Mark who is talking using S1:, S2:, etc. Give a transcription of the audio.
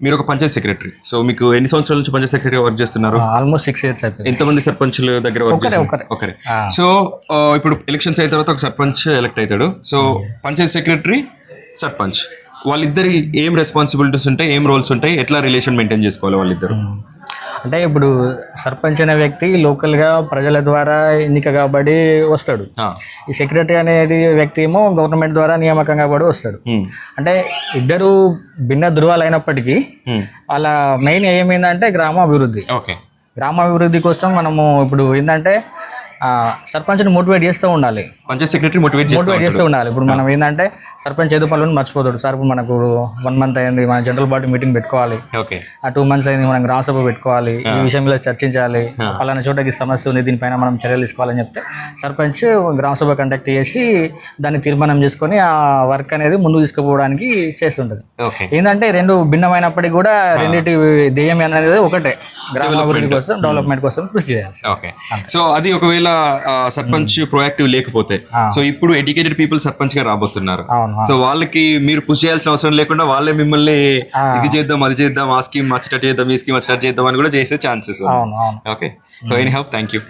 S1: మీరు ఒక Panchayat secretary. So మీకు ఎన్ని సంవత్సరాల నుంచి పంచాయత్ సెక్రటరీ వర్క్ చేస్తున్నారు?
S2: ఆల్మోస్ట్ 6 years అయిపోయింది.
S1: ఎంతమంది సర్పంచుల దగ్గర వర్క్ చేస్తున్నారు?
S2: ఒకరే.
S1: ఒకరే. సో ఇప్పుడు ఎలక్షన్స్ అయిన తర్వాత ఒక సర్పంచ్ ఎలక్ట్ అవుతాడు. సో పంచాయత్ సెక్రటరీ, సర్పంచ్ వాళ్ళిద్దరి ఏం రెస్పాన్సిబిలిటీస్ ఉంటాయి, ఏం రోల్స్ ఉంటాయి, ఎట్లా రిలేషన్ మెయింటైన్ చేసుకోవాలి వాళ్ళిద్దరు?
S2: అంటే ఇప్పుడు సర్పంచ్ అనే వ్యక్తి లోకల్గా ప్రజల ద్వారా ఎన్నిక కాబడి వస్తాడు. ఈ సెక్రటరీ అనేది వ్యక్తి ఏమో గవర్నమెంట్ ద్వారా నియామకం కాబడి వస్తాడు. అంటే ఇద్దరు భిన్న ధృవాలు అయినప్పటికీ వాళ్ళ మెయిన్ ఏమైందంటే గ్రామాభివృద్ధి. గ్రామాభివృద్ధి కోసం మనము ఇప్పుడు ఏంటంటే సర్పంచ్ని మోటివేట్ చేస్తూ ఉండాలి,
S1: పంచాయత్ సెక్రటరీ మోటివేట్
S2: చేస్తూ ఉండాలి. ఇప్పుడు మనం ఏంటంటే సర్పంచ్ ఏదో పనులను మర్చిపోతాడు. సార్ ఇప్పుడు మనకు 1 month అయింది, మన జనరల్ బాడీ మీటింగ్ పెట్టుకోవాలి, 2 months అయింది, మనం గ్రామ సభ పెట్టుకోవాలి, ఈ విషయంలో చర్చించాలి, పలానా చోటకి సమస్య ఉంది, దీనిపైన మనం చర్యలు తీసుకోవాలని చెప్తే సర్పంచ్ గ్రామ సభ కండక్ట్ చేసి దాన్ని తీర్మానం చేసుకొని ఆ వర్క్ అనేది ముందుకు తీసుకుపోవడానికి చేస్తుంటది. ఏంటంటే రెండు భిన్నమైనప్పటికీ కూడా రెండింటి ధ్యేయం అనేది ఒకటే, గ్రామాభివృద్ధి కోసం, డెవలప్మెంట్ కోసం కృషి చేయాలి.
S1: సో అది ఒకవేళ సర్పంచ్ ప్రొయాక్టివ్ లేకపోతే, సో ఇప్పుడు ఎడ్యుకేటెడ్ పీపుల్ సర్పంచ్ గా రాబోతున్నారు. సో వాళ్ళకి మీరు పుష్ చేయాల్సిన అవసరం లేకుండా వాళ్ళే మిమ్మల్ని ఇది చేద్దాం, అది చేద్దాం, ఆ స్కీమ్ వచ్చేటట్టు చేద్దాం, ఈ స్కీమ్ వచ్చేటట్టు చేద్దాం అని కూడా చేసే chances. Okay, so any how thank you.